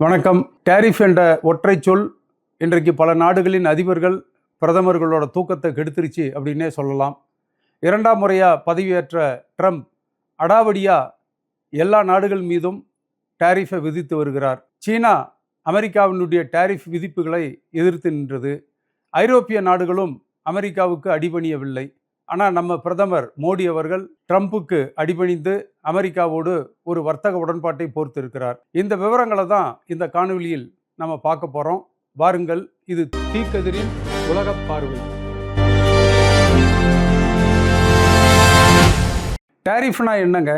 வணக்கம். டேரிஃப் என்ற ஒற்றை சொல் இன்றைக்கு பல நாடுகளின் அதிபர்கள் பிரதமர்களோட தூக்கத்தை கெடுத்துருச்சு அப்படின்னே சொல்லலாம். இரண்டாம் முறையாக பதவியேற்ற ட்ரம்ப் அடாவடியாக எல்லா நாடுகள் மீதும் டேரிஃபை விதித்து வருகிறார். சீனா அமெரிக்காவினுடைய டேரிஃப் விதிப்புகளை எதிர்த்து நின்றது. ஐரோப்பிய நாடுகளும் அமெரிக்காவுக்கு அடிபணியவில்லை. ஆனால் நம்ம பிரதமர் மோடி அவர்கள் ட்ரம்ப்புக்கு அடிபணிந்து அமெரிக்காவோடு ஒரு வர்த்தக உடன்பாட்டை போர்த்திருக்கிறார். இந்த விவரங்களை தான் இந்த காணொலியில் நம்ம பார்க்க போகிறோம். வாருங்கள், இது தீக்கதிரின் உலக பார்வை. டேரிஃப்னா என்னங்க?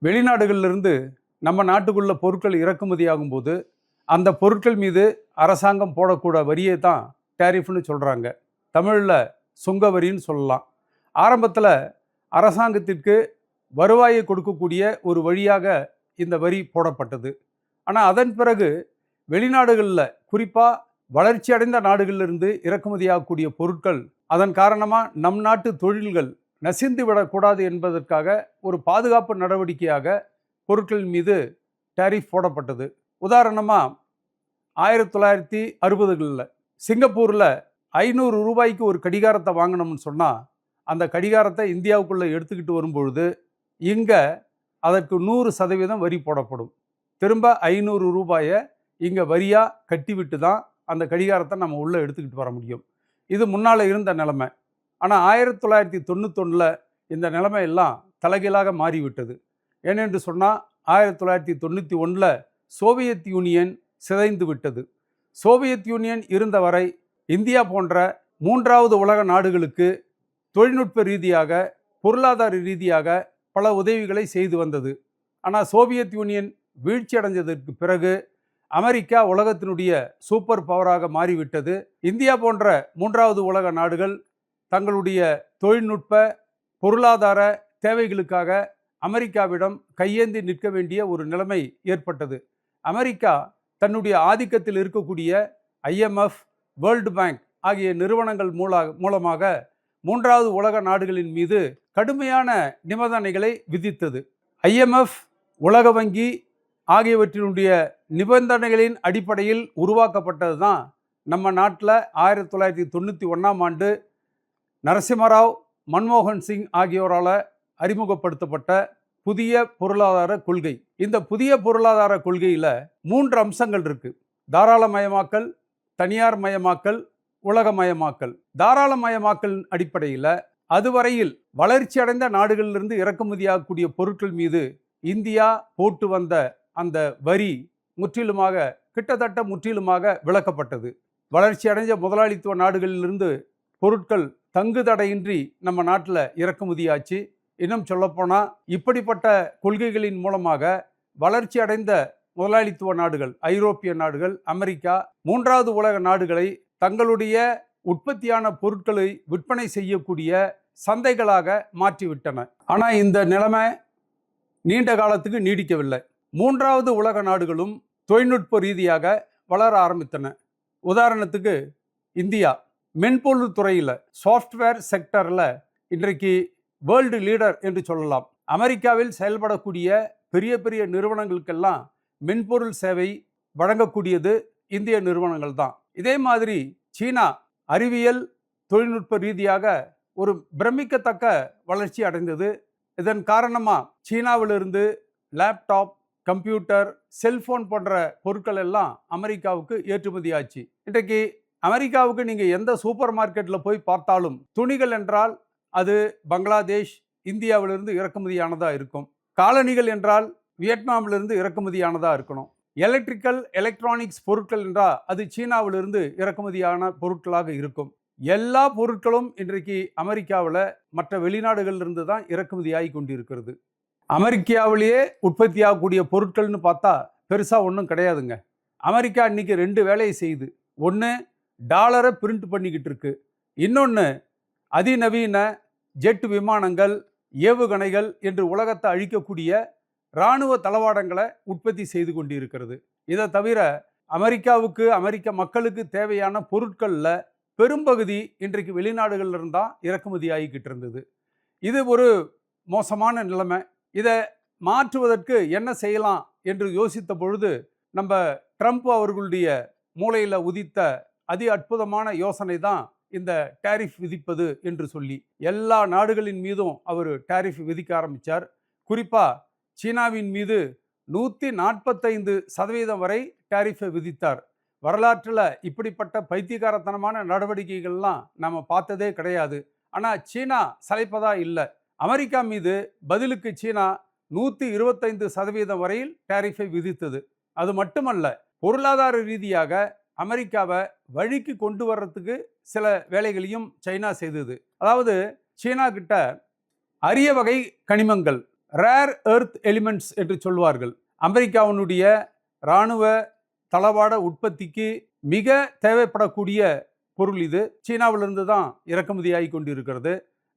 வெளிநாடுகளிலிருந்து நம்ம நாட்டுக்குள்ள பொருட்கள் இறக்குமதி ஆகும்போது அந்த பொருட்கள் மீது அரசாங்கம் போடக்கூட வரியை தான் டேரிஃப்னு சொல்கிறாங்க. தமிழில் சுங்க வரின்னு சொல்லலாம். ஆரம்பத்தில் அரசாங்கத்திற்கு வருவாயை கொடுக்கக்கூடிய ஒரு வழியாக இந்த வரி போடப்பட்டது. ஆனால் அதன் பிறகு வெளிநாடுகளில், குறிப்பாக வளர்ச்சி அடைந்த நாடுகளிலிருந்து இறக்குமதியாகக்கூடிய பொருட்கள் அதன் காரணமாக நம் நாட்டு தொழில்கள் நசிந்து விடக்கூடாது என்பதற்காக ஒரு பாதுகாப்பு நடவடிக்கையாக பொருட்கள் மீது டேரிஃப் போடப்பட்டது. உதாரணமாக 1960களில் சிங்கப்பூரில் 500 ரூபாய்க்கு ஒரு கடிகாரத்தை வாங்கினோம்னு சொன்னால் அந்த கடிகாரத்தை இந்தியாவுக்குள்ளே எடுத்துக்கிட்டு வரும்பொழுது இங்கே அதற்கு 100% வரி போடப்படும். திரும்ப 500 ரூபாயை இங்கே வரியாக கட்டிவிட்டு தான் அந்த கடிகாரத்தை நம்ம உள்ளே எடுத்துக்கிட்டு வர முடியும். இது முன்னால் இருந்த நிலைமை. ஆனால் 1991 இந்த நிலைமை எல்லாம் தலைகீழாக மாறிவிட்டது. ஏனென்று சொன்னால் 1991 சோவியத் யூனியன் சிதைந்து விட்டது. சோவியத் யூனியன் இருந்தவரை இந்தியா போன்ற மூன்றாவது உலக நாடுகளுக்கு தொழில்நுட்ப ரீதியாக, பொருளாதார ரீதியாக பல உதவிகளை செய்து வந்தது. ஆனால் சோவியத் யூனியன் வீழ்ச்சி அடைஞ்சதற்கு பிறகு அமெரிக்கா உலகத்தினுடைய சூப்பர் பவராக மாறிவிட்டது. இந்தியா போன்ற மூன்றாவது உலக நாடுகள் தங்களுடைய தொழில்நுட்ப பொருளாதார தேவைகளுக்காக அமெரிக்காவிடம் கையேந்தி நிற்க வேண்டிய ஒரு நிலைமை ஏற்பட்டது. அமெரிக்கா தன்னுடைய ஆதிக்கத்தில் இருக்கக்கூடிய IMF, வேர்ல்டு பேங்க் ஆகிய நிறுவனங்கள் மூலமாக மூன்றாவது உலக நாடுகளின் மீது கடுமையான நிபந்தனைகளை விதித்தது. IMF, உலக வங்கி ஆகியவற்றினுடைய நிபந்தனைகளின் அடிப்படையில் உருவாக்கப்பட்டது தான் நம்ம நாட்டில் 1991ஆம் ஆண்டு நரசிம்மராவ், மன்மோகன் சிங் ஆகியோரால் அறிமுகப்படுத்தப்பட்ட புதிய பொருளாதார கொள்கை. இந்த புதிய பொருளாதார கொள்கையில் 3 அம்சங்கள் இருக்குது. தாராளமயமாக்கல், தனியார் மயமாக்கல், உலகமயமாக்கல். தாராளமயமாக்கல் அடிப்படையில் அதுவரையில் வளர்ச்சி அடைந்த நாடுகளிலிருந்து இறக்குமதியாகக்கூடிய பொருட்கள் மீது இந்தியா போட்டு வந்த அந்த வரி கிட்டத்தட்ட முற்றிலுமாக விலக்கப்பட்டது. வளர்ச்சி அடைஞ்ச முதலாளித்துவ நாடுகளிலிருந்து பொருட்கள் தங்குதடையின்றி நம்ம நாட்டில் இறக்குமதியாச்சு. இன்னும் சொல்லப்போனால் இப்படிப்பட்ட கொள்கைகளின் மூலமாக வளர்ச்சி அடைந்த முதலாளித்துவ நாடுகள், ஐரோப்பிய நாடுகள், அமெரிக்கா, மூன்றாவது உலக நாடுகளை தங்களுடைய உற்பத்தியான பொருட்களை விற்பனை செய்யக்கூடிய சந்தைகளாக மாற்றிவிட்டன. ஆனால் இந்த நிலைமை நீண்ட காலத்துக்கு நீடிக்கவில்லை. மூன்றாவது உலக நாடுகளும் தொழில்நுட்ப ரீதியாக வளர ஆரம்பித்தன. உதாரணத்துக்கு இந்தியா மென்பொருள் துறையில், சாஃப்ட்வேர் செக்டரில் இன்றைக்கு வேர்ல்டு லீடர் என்று சொல்லலாம். அமெரிக்காவில் செயல்படக்கூடிய பெரிய பெரிய நிறுவனங்களுக்கெல்லாம் மென்பொருள் சேவை வழங்கக்கூடியது இந்திய நிறுவனங்கள் தான். இதே மாதிரி சீனா அறிவியல் தொழில்நுட்ப ரீதியாக ஒரு பிரமிக்கத்தக்க வளர்ச்சி அடைந்தது. இதன் காரணமாக சீனாவிலிருந்து லேப்டாப், கம்ப்யூட்டர், செல்போன் போன்ற பொருட்கள் எல்லாம் அமெரிக்காவுக்கு ஏற்றுமதி ஆச்சு. இன்றைக்கு அமெரிக்காவுக்கு நீங்கள் எந்த சூப்பர் மார்க்கெட்டில் போய் பார்த்தாலும் துணிகள் என்றால் அது பங்களாதேஷ், இந்தியாவிலிருந்து இறக்குமதியானதாக இருக்கும். காலணிகள் என்றால் வியட்நாமிலிருந்து இறக்குமதியானதாக இருக்கணும். எலக்ட்ரானிக்ஸ் பொருட்கள் என்றால் அது சீனாவிலிருந்து இறக்குமதியான பொருட்களாக இருக்கும். எல்லா பொருட்களும் இன்றைக்கு அமெரிக்காவில் மற்ற வெளிநாடுகளிலிருந்து தான் இறக்குமதி ஆகி கொண்டிருக்கிறது. அமெரிக்காவிலேயே உற்பத்தி ஆகக்கூடிய பொருட்கள்னு பார்த்தா பெருசாக ஒன்றும் கிடையாதுங்க. அமெரிக்கா இன்னைக்கு 2 வேலையை செய்யுது. ஒன்று, டாலரை பிரிண்ட் பண்ணிக்கிட்டு இருக்கு. இன்னொன்று, அதிநவீன ஜெட் விமானங்கள், ஏவுகணைகள் என்று உலகத்தை அழிக்கக்கூடிய இராணுவ தளவாடங்களை உற்பத்தி செய்து கொண்டிருக்கிறது. இதை தவிர அமெரிக்காவுக்கு, அமெரிக்க மக்களுக்கு தேவையான பொருட்களில் பெரும்பகுதி இன்றைக்கு வெளிநாடுகளிலிருந்து தான் இறக்குமதி ஆகிக்கிட்டு இருந்தது. இது ஒரு மோசமான நிலைமை. இதை மாற்றுவதற்கு என்ன செய்யலாம் என்று யோசித்த பொழுது நம்ம ட்ரம்ப் அவர்களுடைய மூளையில் உதித்த அதி அற்புதமான யோசனை தான் இந்த டேரிஃப் விதிப்பது என்று சொல்லி எல்லா நாடுகளின் மீதும் அவர் டேரிஃப் விதிக்க ஆரம்பித்தார். குறிப்பாக சீனாவின் மீது 145% வரை டேரிஃபை விதித்தார். வரலாற்றில் இப்படிப்பட்ட பைத்தியகாரத்தனமான நடவடிக்கைகள்லாம் நம்ம பார்த்ததே கிடையாது. ஆனால் சீனா சளைப்பதா இல்லை. அமெரிக்கா மீது பதிலுக்கு சீனா 125% வரையில் டேரிஃபை விதித்தது. அது மட்டுமல்ல, பொருளாதார ரீதியாக அமெரிக்காவை வழிக்கு கொண்டு வர்றதுக்கு சில வேலைகளையும் சைனா செய்தது. அதாவது சீனா கிட்ட அரிய வகை கனிமங்கள், ரேர் எர்த் எலிமெண்ட்ஸ் என்று சொல்வார்கள், அமெரிக்காவினுடைய இராணுவ தளவாட உற்பத்திக்கு மிக தேவைப்படக்கூடிய பொருள் இது. சீனாவிலிருந்து தான் இறக்குமதி ஆகி கொண்டிருக்கிறது.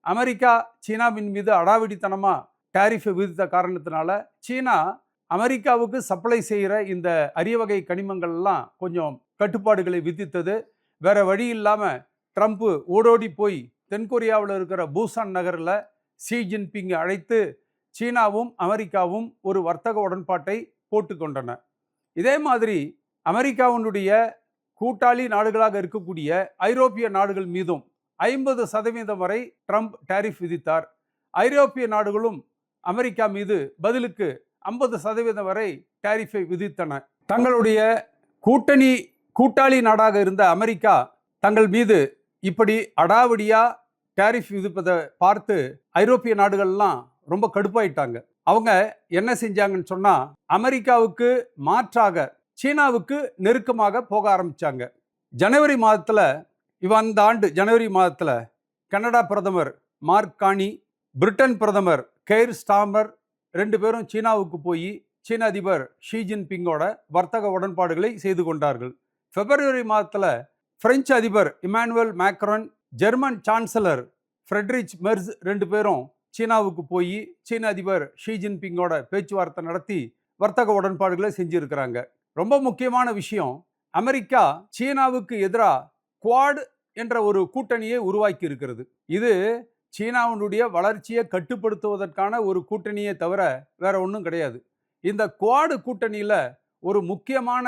அமெரிக்கா சீனாவின் மீது அடாவடித்தனமாக டேரிஃபை விதித்த காரணத்தினால சீனா அமெரிக்காவுக்கு சப்ளை செய்கிற இந்த அரிய வகை கனிமங்கள்லாம் கொஞ்சம் கட்டுப்பாடுகளை விதித்தது. வேற வழி இல்லாமல் ட்ரம்ப்பு ஓடோடி போய் தென்கொரியாவில் இருக்கிற பூசான் நகரில் ஷி ஜின்பிங்கை அழைத்து சீனாவும் அமெரிக்காவும் ஒரு வர்த்தக உடன்பாட்டை போட்டுக்கொண்டன. இதே மாதிரி அமெரிக்காவினுடைய கூட்டாளி நாடுகளாக இருக்கக்கூடிய ஐரோப்பிய நாடுகள் மீதும் 50% வரை ட்ரம்ப் டேரிஃப் விதித்தார். ஐரோப்பிய நாடுகளும் அமெரிக்கா மீது பதிலுக்கு 50% வரை டேரிஃபை விதித்தன. தங்களுடைய கூட்டாளி நாடாக இருந்த அமெரிக்கா தங்கள் மீது இப்படி அடாவடியா டேரிஃப் விதிப்பதை பார்த்து ஐரோப்பிய நாடுகள்லாம் ரொம்ப கடுப்பாயிட்டாங்க. அவங்க என்ன செஞ்சாங்கன்னு சொன்னா, அமெரிக்காவுக்கு மாற்றாக சீனாவுக்கு நெருக்கமாக போக ஆரம்பிச்சாங்க. ஜனவரி மாதத்துல இந்த ஆண்டு ஜனவரி மாதத்துல கனடா பிரதமர் மார்க் கார்னி, பிரிட்டன் பிரதமர் கெய்ர் ஸ்டார்மர் 2 பேரும் சீனாவுக்கு போய் சீன அதிபர் ஷி ஜின்பிங்கோட வர்த்தக உடன்பாடுகளை செய்து கொண்டார்கள். பிப்ரவரி மாதத்தில் பிரெஞ்சு அதிபர் Emmanuel Macron, German chancellor Friedrich Merz 2 பேரும் சீனாவுக்கு போய் சீன அதிபர் ஷி ஜின்பிங்கோட பேச்சுவார்த்தை நடத்தி வர்த்தக உடன்பாடுகளை செஞ்சிருக்கிறாங்க. ரொம்ப முக்கியமான விஷயம், அமெரிக்கா சீனாவுக்கு எதிராக குவாட் என்ற ஒரு கூட்டணியை உருவாக்கி இருக்கிறது. இது சீனாவினுடைய வளர்ச்சியை கட்டுப்படுத்துவதற்கான ஒரு கூட்டணியை தவிர வேற ஒன்றும் கிடையாது. இந்த குவாடு கூட்டணியில் ஒரு முக்கியமான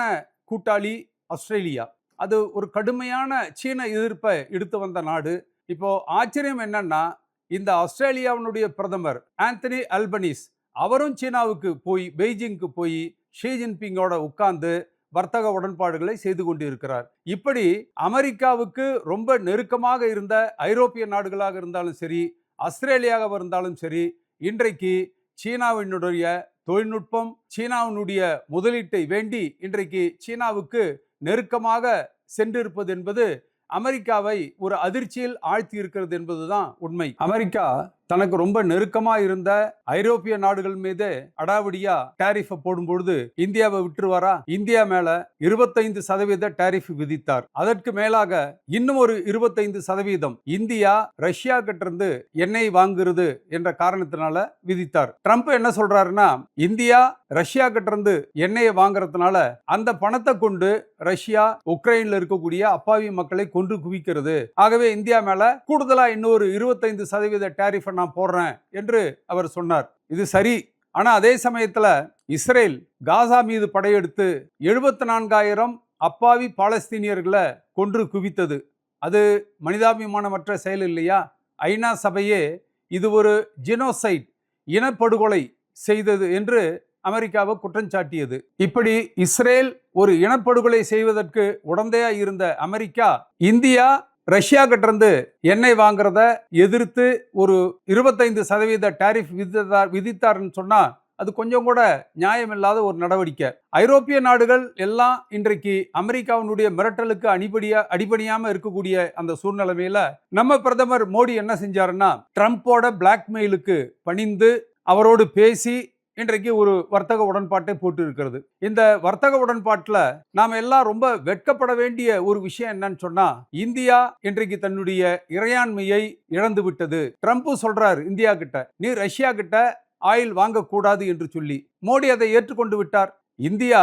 கூட்டாளி ஆஸ்திரேலியா. அது ஒரு கடுமையான சீன எதிர்ப்பை எடுத்து வந்த நாடு. இப்போ ஆச்சரியம் என்னன்னா, இந்த ஆஸ்திரேலியாவினுடைய பிரதமர் ஆந்தனி அல்பனீஸ் அவரும் சீனாவுக்கு போய் பெய்ஜிங்க்கு போய் ஷி ஜின்பிங்கோட உட்கார்ந்து வர்த்தக உடன்பாடுகளை செய்து கொண்டிருக்கிறார். இப்படி அமெரிக்காவுக்கு ரொம்ப நெருக்கமாக இருந்த ஐரோப்பிய நாடுகளாக இருந்தாலும் சரி, ஆஸ்திரேலியாவாக இருந்தாலும் சரி, இன்றைக்கு சீனாவினுடைய தொழில்நுட்பம், சீனாவினுடைய முதலீட்டை வேண்டி இன்றைக்கு சீனாவுக்கு நெருக்கமாக சென்றிருப்பது என்பது அமெரிக்காவை ஒரு அதிர்ச்சியில் ஆழ்த்தி இருக்கிறது என்பதுதான் உண்மை. அமெரிக்கா தனக்கு ரொம்ப நெருக்கமா இருந்த ஐரோப்பிய நாடுகள் மீது அடாவடியா டேரிஃபை போடும்பொழுது இந்தியாவை விட்டுருவாரா? இந்தியா மேல 25% டேரிஃப் விதித்தார். அதற்கு மேலாக இன்னும் ஒரு 25% இந்தியா ரஷ்யா கிட்ட இருந்து எண்ணெய் வாங்குறது என்ற காரணத்தினால விதித்தார். ட்ரம்ப் என்ன சொல்றாருன்னா, இந்தியா ரஷ்யா கிட்ட இருந்து எண்ணெயை வாங்குறதுனால அந்த பணத்தை கொண்டு ரஷ்யா உக்ரைன்ல இருக்கக்கூடிய அப்பாவி மக்களை கொன்று குவிக்கிறது. ஆகவே இந்தியா மேல கூடுதலா இன்னொரு 25% டேரிஃபை நான் போடுறேன் என்று அவர் சொன்னார். இது சரி. ஆனா அதே சமயத்துல இஸ்ரேல் காசா மீது படையெடுத்து 74,000 அப்பாவி பாலஸ்தீனியர்களை கொன்று குவித்தது. அது மனிதாபிமானமற்ற செயல் இல்லையா? ஐநா சபையே இது ஒரு ஜினோசைட், இனப்படுகொலை செய்தது என்று அமெரிக்காவை குற்றம் சாட்டியது. இப்படி இஸ்ரேல் ஒரு இனப்படுகொலை செய்வதற்கு உடந்தையா இருந்த அமெரிக்கா, இந்தியா ரஷ்யா கிட்ட இருந்து எண்ணெய் வாங்குறத எதிர்த்து ஒரு 25% டேரிஃப் விதித்தார்னு சொன்னா அது கொஞ்சம் கூட நியாயமில்லாத ஒரு நடவடிக்கை. ஐரோப்பிய நாடுகள் எல்லாம் இன்றைக்கு அமெரிக்காவினுடைய மிரட்டலுக்கு அடிபணியாம இருக்கக்கூடிய அந்த சூழ்நிலைமையில நம்ம பிரதமர் மோடி என்ன செஞ்சாருன்னா, ட்ரம்போட பிளாக்மெயிலுக்கு பணிந்து அவரோடு பேசி இன்றைக்கு ஒரு வர்த்தக உடன்பாட்டை போட்டு இருக்கிறது. இந்த வர்த்தக உடன்பாட்டில் நாம எல்லாம் ரொம்ப வெட்கப்பட வேண்டிய ஒரு விஷயம் என்னன்னு சொன்னா, இந்தியா இன்றைக்கு தன்னுடைய இறையாண்மையை இழந்து விட்டது. ட்ரம்ப் சொல்றாரு இந்தியா கிட்ட, நீ ரஷ்யா கிட்ட ஆயில் வாங்கக்கூடாது என்று சொல்லி. மோடி அதை ஏற்றுக்கொண்டு விட்டார். இந்தியா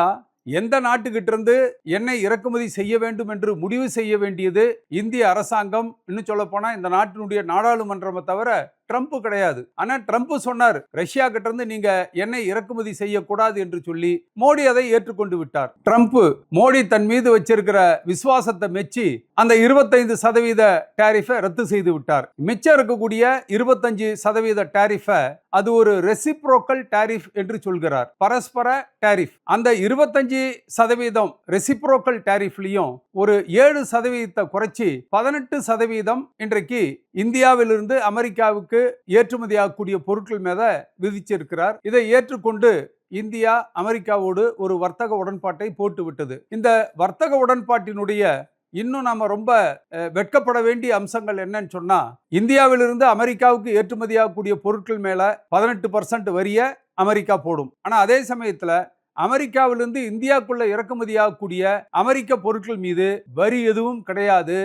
எந்த நாட்டுக்கிட்ட இருந்து எண்ணெய் இறக்குமதி செய்ய வேண்டும் என்று முடிவு செய்ய வேண்டியது இந்திய அரசாங்கம். இன்னும் சொல்ல போனா இந்த நாட்டினுடைய நாடாளுமன்றத்தை தவிர ட்ரம்ப் கிடையாது. ஆனா ட்ரம்ப் சொன்னார், ரஷ்யா கிட்ட இருந்து நீங்க எண்ணெய் இறக்குமதி செய்யக்கூடாது என்று சொல்லி. மோடி அதை ஏற்றுக்கொண்டு விட்டார். ட்ரம்ப் மோடி தன் மீது வச்சிருக்கிற விசுவாசத்தை மெச்சி அந்த 25% டாரிஃபை ரத்து செய்து விட்டார். மிச்சம் இருக்கக்கூடிய 25% டாரிஃபை அது ஒரு ரெசிப்ரோக்கல் டாரிஃப் என்று சொல்கிறார், பரஸ்பர டாரிஃப். அந்த 25% ரெசிப்ரோக்கல் டாரிஃப்லயும் ஒரு 7% குறைச்சி 18% இன்றைக்கு இந்தியாவிலிருந்து அமெரிக்காவுக்கு ஏற்றுமதியாகக்கூடிய பொருட்கள் மீத விதிச்சிருக்கிறார். இதை ஏற்றுக்கொண்டு இந்தியா அமெரிக்காவோடு ஒரு வர்த்தக உடன்பாட்டை போட்டுவிட்டது. இந்த வர்த்தக உடன்பாட்டினுடைய இன்னும் நாம ரொம்ப வெட்கப்பட வேண்டிய அம்சங்கள் என்னன்னு சொன்னா, இந்தியாவிலிருந்து அமெரிக்காவுக்கு ஏற்றுமதியாகக்கூடிய பொருட்கள் மேல 18% வரிய அமெரிக்கா போடும். ஆனா அதே சமயத்துல அமெரிக்காவிலிருந்து இந்தியாவுக்குள்ள இறக்குமதியாகக்கூடிய அமெரிக்க பொருட்கள் மீது வரி எதுவும் கிடையாது,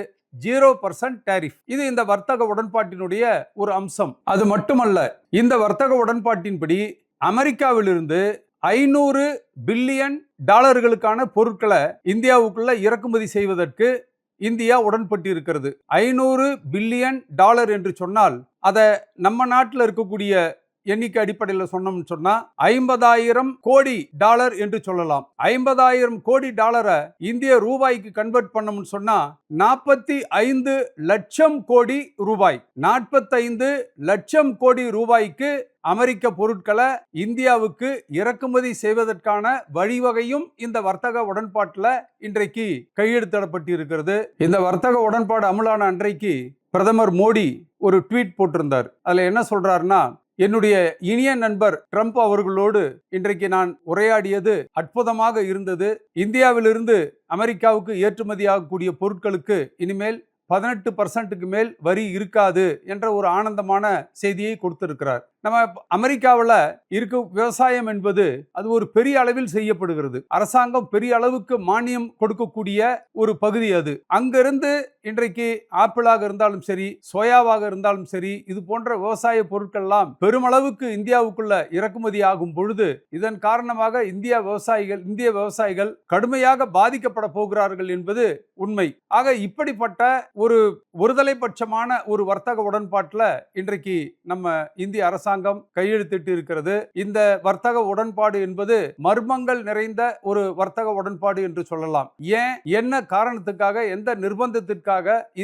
0% டாரிஃப். இது இந்த வர்த்தக உடன்பாட்டினுடைய ஒரு அம்சம். அது மட்டுமல்ல, இந்த வர்த்தக உடன்பாட்டின்படி அமெரிக்காவிலிருந்து 500 பில்லியன் டாலர்களுக்கான பொருட்களை இந்தியாவுக்குள்ள இறக்குமதி செய்வதற்கு இந்தியா உடன்பட்டு இருக்கிறது. 500 பில்லியன் டாலர் என்று சொன்னால் அதை நம்ம நாட்டில் இருக்கக்கூடிய எண்ணிக்கை அடிப்படையில் சொன்னோம்னு சொன்னா 50,000 கோடி டாலர் என்று சொல்லலாம். 50,000 கோடி டாலரை இந்திய ரூபாய்க்கு கன்வெர்ட் பண்ணோம்னு சொன்னா 45 லட்சம் கோடி ரூபாய். 45 லட்சம் கோடி ரூபாய்க்கு அமெரிக்க பொருட்களை இந்தியாவுக்கு இறக்குமதி செய்வதற்கான வழிவகையும் இந்த வர்த்தக உடன்பாட்டில் இன்றைக்கு கையெழுத்திடப்பட்டு இருக்கிறது. இந்த வர்த்தக உடன்பாடு அமலான அன்றைக்கு பிரதமர் மோடி ஒரு ட்வீட் போட்டிருந்தார். அதுல என்ன சொல்றாருன்னா, என்னுடைய இனிய நண்பர் ட்ரம்ப் அவர்களோடு இன்றைக்கு நான் உரையாடியது அற்புதமாக இருந்தது. இந்தியாவிலிருந்து அமெரிக்காவுக்கு ஏற்றுமதியாகக்கூடிய பொருட்களுக்கு இனிமேல் 18%க்கு மேல் வரி இருக்காது என்ற ஒரு ஆனந்தமான செய்தியை கொடுத்திருக்கிறார். நம்ம அமெரிக்காவில் இருக்க விவசாயம் என்பது அது ஒரு பெரிய அளவில் செய்யப்படுகிறது. அரசாங்கம் பெரிய அளவுக்கு மானியம் கொடுக்கக்கூடிய ஒரு பகுதி அது. அங்கிருந்து இன்றைக்கு ஆப்பிளாக இருந்தாலும் சரி, சோயாவாக இருந்தாலும் சரி, இது போன்ற விவசாய பொருட்கள்லாம் பெருமளவுக்கு இந்தியாவுக்குள்ள இறக்குமதி ஆகும் பொழுது இதன் காரணமாக இந்திய விவசாயிகள் கடுமையாக பாதிக்கப்பட போகிறார்கள் என்பது உண்மை. ஆக இப்படிப்பட்ட ஒரு ஒருதலைபட்சமான ஒரு வர்த்தக உடன்பாட்டில் இன்றைக்கு நம்ம இந்திய அரசாங்கம் கையெழுத்திட்டு இருக்கிறது. இந்த வர்த்தக உடன்பாடு என்பது மர்மங்கள் நிறைந்த ஒரு வர்த்தக உடன்பாடு என்று சொல்லலாம். ஏன், என்ன காரணத்துக்காக, எந்த நிர்பந்தத்திற்காக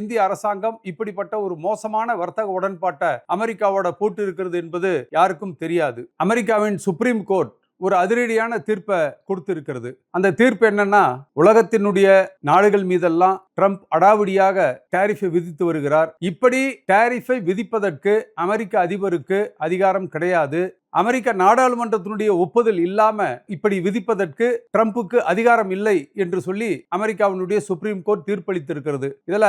இந்திய அரசாங்கம் இப்படிப்பட்ட ஒரு மோசமான வர்த்தக உடன்பாட்டை அமெரிக்காவோட போட்டு இருக்கிறது என்பது யாருக்கும் தெரியாது. அமெரிக்காவின் சுப்ரீம் கோர்ட் ஒரு அதிரடியான தீர்ப்பை கொடுத்திருக்கிறது. அந்த தீர்ப்பு என்னன்னா, உலகத்தினுடைய நாடுகள் மீதெல்லாம் ட்ரம்ப் அடாவடியாக டாரிஃபை விதித்து வருகிறார். இப்படி டாரிஃபை விதிப்பதற்கு அமெரிக்க அதிபருக்கு அதிகாரம் கிடையாது. அமெரிக்க நாடாளுமன்றத்தினுடைய ஒப்புதல் இல்லாம இப்படி விதிப்பதற்கு ட்ரம்புக்கு அதிகாரம் இல்லை என்று சொல்லி அமெரிக்காவினுடைய சுப்ரீம் கோர்ட் தீர்ப்பளித்திருக்கிறது. இதுல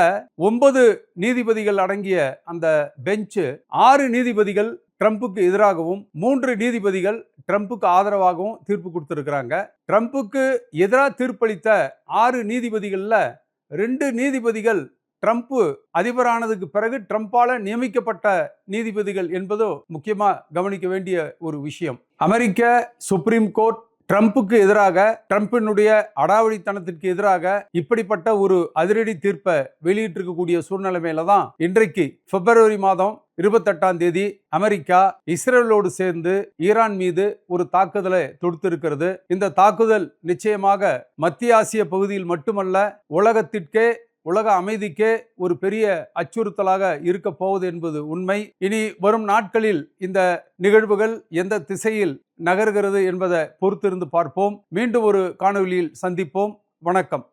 9 நீதிபதிகள் அடங்கிய அந்த பெஞ்ச் 6 நீதிபதிகள் ட்ரம்புக்கு எதிராகவும் 3 நீதிபதிகள் ட்ரம்புக்கு ஆதரவாகவும் தீர்ப்பு கொடுத்திருக்கிறாங்க. ட்ரம்புக்கு எதிராக தீர்ப்பளித்த 6 நீதிபதிகள்ல 2 நீதிபதிகள் ட்ரம்ப் அதிபரானதுக்கு பிறகு ட்ரம்பால நியமிக்கப்பட்ட நீதிபதிகள் என்பதோ முக்கியமா கவனிக்க வேண்டிய ஒரு விஷயம். அமெரிக்க சுப்ரீம் கோர்ட் ட்ரம்புக்கு எதிராக, ட்ரம்பினுடைய அடாவடித்தனத்திற்கு எதிராக இப்படிப்பட்ட ஒரு அதிரடி தீர்ப்பை வெளியிட்டிருக்கக்கூடிய சூழ்நிலைமையில தான் இன்றைக்கு பிப்ரவரி மாதம் 28ஆம் தேதி அமெரிக்கா இஸ்ரேலோடு சேர்ந்து ஈரான் மீது ஒரு தாக்குதலை தொடுத்திருக்கிறது. இந்த தாக்குதல் நிச்சயமாக மத்திய ஆசிய பகுதியில் மட்டுமல்ல, உலக அமைதிக்கே ஒரு பெரிய அச்சுறுத்தலாக இருக்க போவது என்பது உண்மை. இனி வரும் நாட்களில் இந்த நிகழ்வுகள் எந்த திசையில் நகர்கிறது என்பதை பொறுத்திருந்து பார்ப்போம். மீண்டும் ஒரு காணொலியில் சந்திப்போம். வணக்கம்.